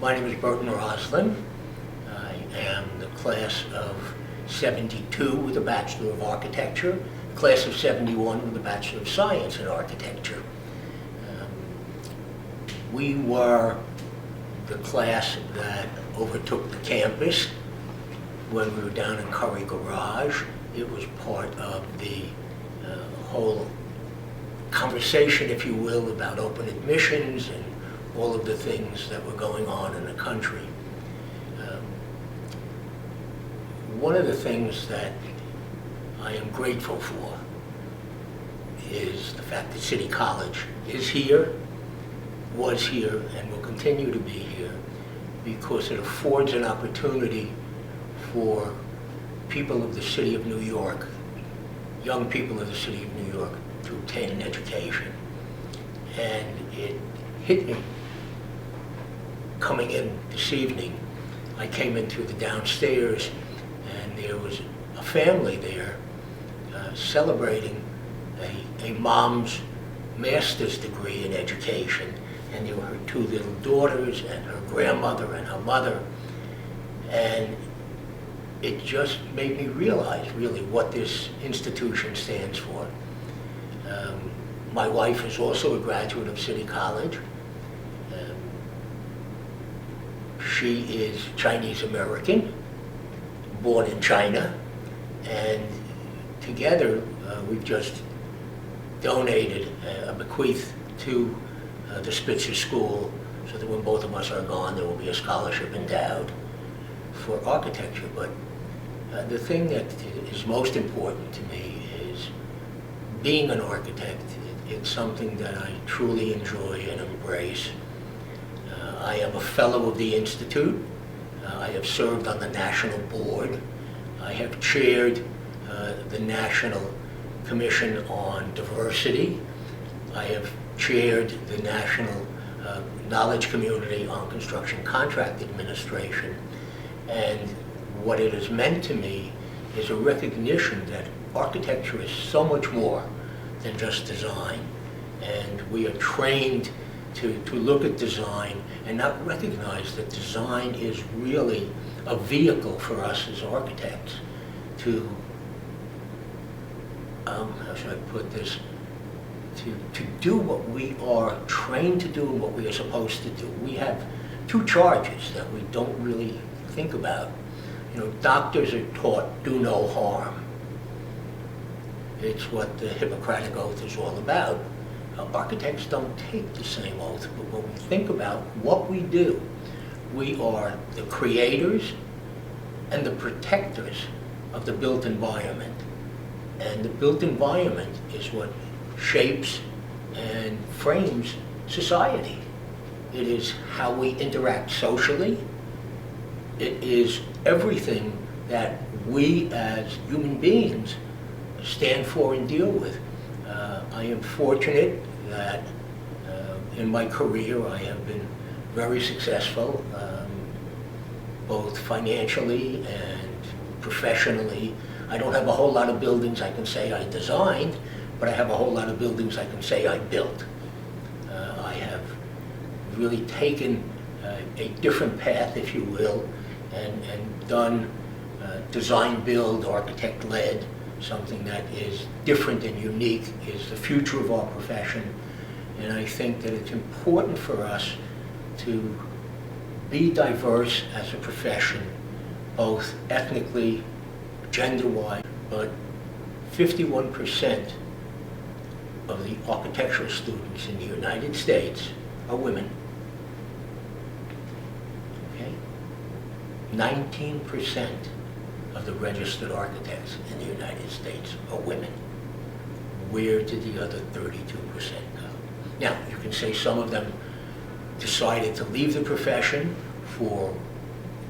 My name is Burton Roslyn. I am the class of 72 with a Bachelor of Architecture, class of 71 with a Bachelor of Science in Architecture. We were the class that overtook the campus when we were down in Curry Garage. It was part of the whole conversation, if you will, about open admissions and all of the things that were going on in the country. One of the things that I am grateful for is the fact that City College is here, was here, and will continue to be here, because it affords an opportunity for people of the City of New York, young people of the City of New York, to obtain an education. And it hit me coming in this evening. I came into the downstairs and there was a family there celebrating a mom's master's degree in education, and there were her two little daughters and her grandmother and her mother, and it just made me realize really what this institution stands for. My wife is also a graduate of City College. She is Chinese American, born in China, and together we've just donated a bequeath to the Spitzer School, so that when both of us are gone, there will be a scholarship endowed for architecture. But the thing that is most important to me is being an architect. It's something that I truly enjoy and embrace. I am a fellow of the Institute. I have served on the national board. I have chaired the National Commission on Diversity. I have chaired the National Knowledge Community on Construction Contract Administration. And what it has meant to me is a recognition that architecture is so much more than just design. And we are trained to look at design and not recognize that design is really a vehicle for us as architects to, how should I put this, to do what we are trained to do and what we are supposed to do. We have two charges that we don't really think about. You know, doctors are taught, do no harm. It's what the Hippocratic Oath is all about. Architects don't take the same oath, but when we think about what we do, we are the creators and the protectors of the built environment. And the built environment is what shapes and frames society. It is how we interact socially. It is everything that we as human beings stand for and deal with. I am fortunate that in my career I have been very successful, both financially and professionally. I don't have a whole lot of buildings I can say I designed, but I have a whole lot of buildings I can say I built. I have really taken a different path, if you will, and done design, build, architect-led. Something that is different and unique is the future of our profession. And I think that it's important for us to be diverse as a profession, both ethnically, gender-wise, but 51% of the architectural students in the United States are women. Okay? 19% of the registered architects in the United States are women. Where did the other 32% go? Now, you can say some of them decided to leave the profession for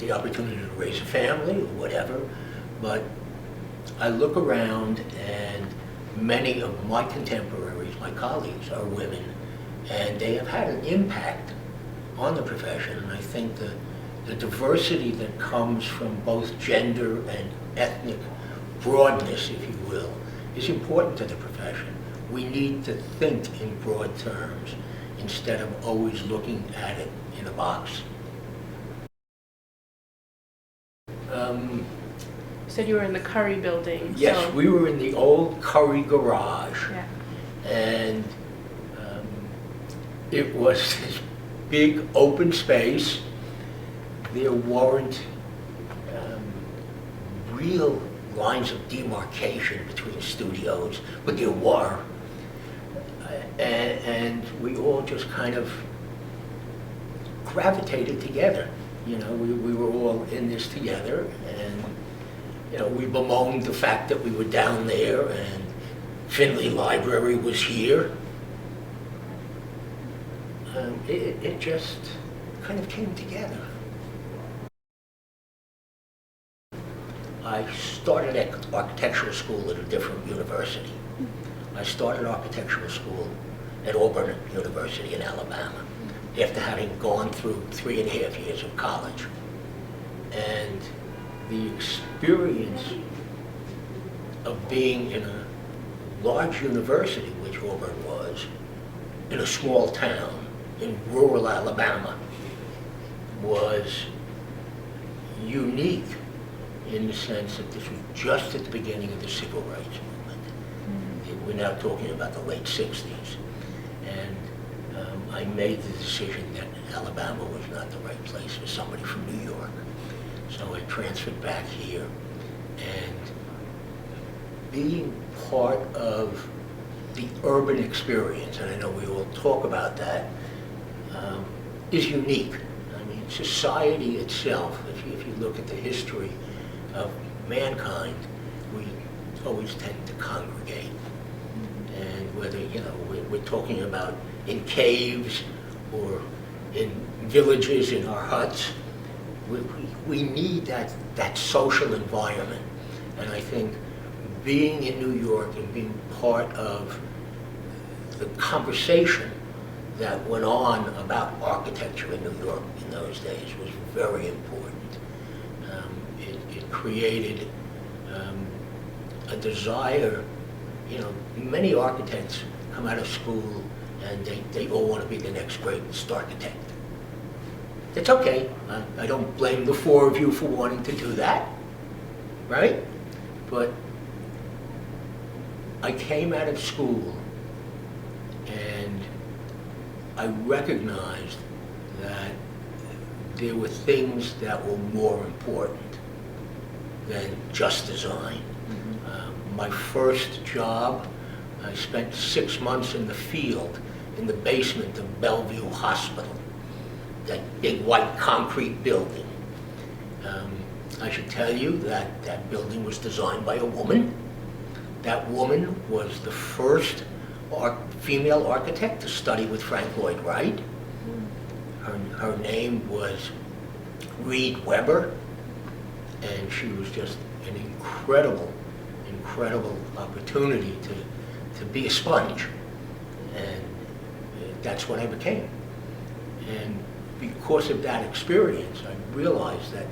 the opportunity to raise a family or whatever, but I look around and many of my contemporaries, my colleagues, are women, and they have had an impact on the profession. And I think the diversity that comes from both gender and ethnic broadness, if you will, is important to the profession. We need to think in broad terms instead of always looking at it in a box. You said you were in the Curry building. Yes, so. we were in the old Curry garage. Yeah. And it was this big open space. There weren't real lines of demarcation between studios, but there were. And we all just kind of gravitated together. You know, we were all in this together, and you know, we bemoaned the fact that we were down there and Finley Library was here. It just kind of came together. I started at architectural school at a different university. I started architectural school at Auburn University in Alabama after having gone through 3.5 years of college. And the experience of being in a large university, which Auburn was, in a small town in rural Alabama, was unique in the sense that this was just at the beginning of the civil rights movement. We're now talking about the late 60s. And I made the decision that Alabama was not the right place for somebody from New York. So I transferred back here, and being part of the urban experience, and I know we all talk about that, is unique. I mean, society itself, if you look at the history of mankind, we always tend to congregate. And whether, you know, we're talking about in caves or in villages, in our huts, we need that social environment. And I think being in New York and being part of the conversation that went on about architecture in New York in those days was very important. It created a desire. You know, many architects come out of school and they all want to be the next greatest architect. It's okay. I don't blame the four of you for wanting to do that, right? But I came out of school and I recognized that there were things that were more important than just design. My first job, I spent 6 months in the field in the basement of Bellevue Hospital, that big white concrete building. I should tell you that that building was designed by a woman. That woman was the first female architect to study with Frank Lloyd Wright. Her name was Reed Weber, and she was just an incredible opportunity to be a sponge. And that's what I became. And because of that experience, I realized that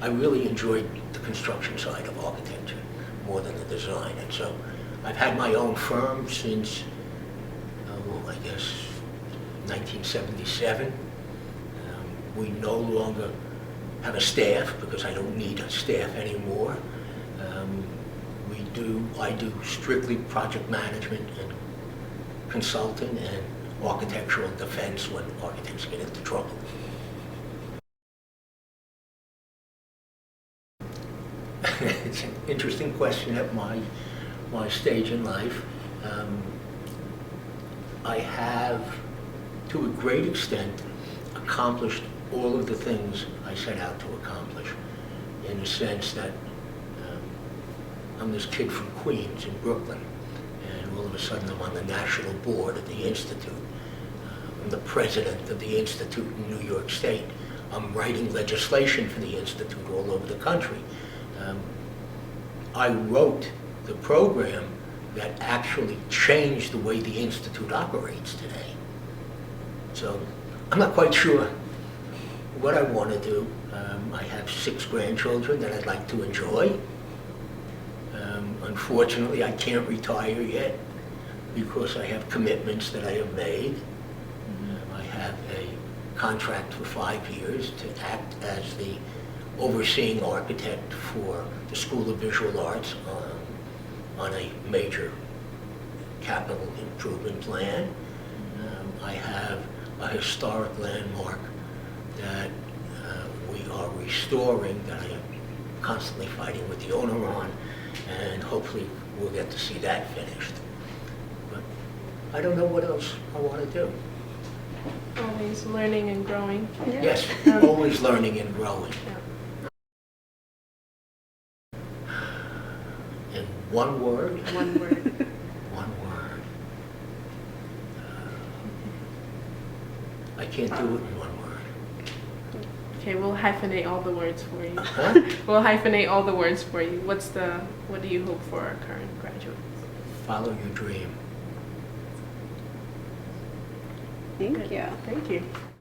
I really enjoyed the construction side of architecture more than the design. And so I've had my own firm since, I guess, 1977. We no longer have a staff because I don't need a staff anymore. I do strictly project management and consulting and architectural defense when architects get into trouble. It's an interesting question at my stage in life. I have, to a great extent, accomplished all of the things I set out to accomplish, in the sense that I'm this kid from Queens in Brooklyn, and all of a sudden I'm on the national board at the Institute. I'm the president of the Institute in New York State. I'm writing legislation for the Institute all over the country. I wrote the program that actually changed the way the Institute operates today. So I'm not quite sure what I want to do. I have 6 grandchildren that I'd like to enjoy. Unfortunately, I can't retire yet because I have commitments that I have made. I have a contract for 5 years to act as the overseeing architect for the School of Visual Arts on a major capital improvement plan. I have a historic landmark that we are restoring, that I am constantly fighting with the owner on, and hopefully we'll get to see that finished. But I don't know what else I want to do. Always learning and growing. Yes, always learning and growing. In one word? One word. One word. I can't do it in one word. Okay, we'll hyphenate all the words for you. Huh? We'll hyphenate all the words for you. What do you hope for our current graduates? Follow your dream. Thank you. Thank you.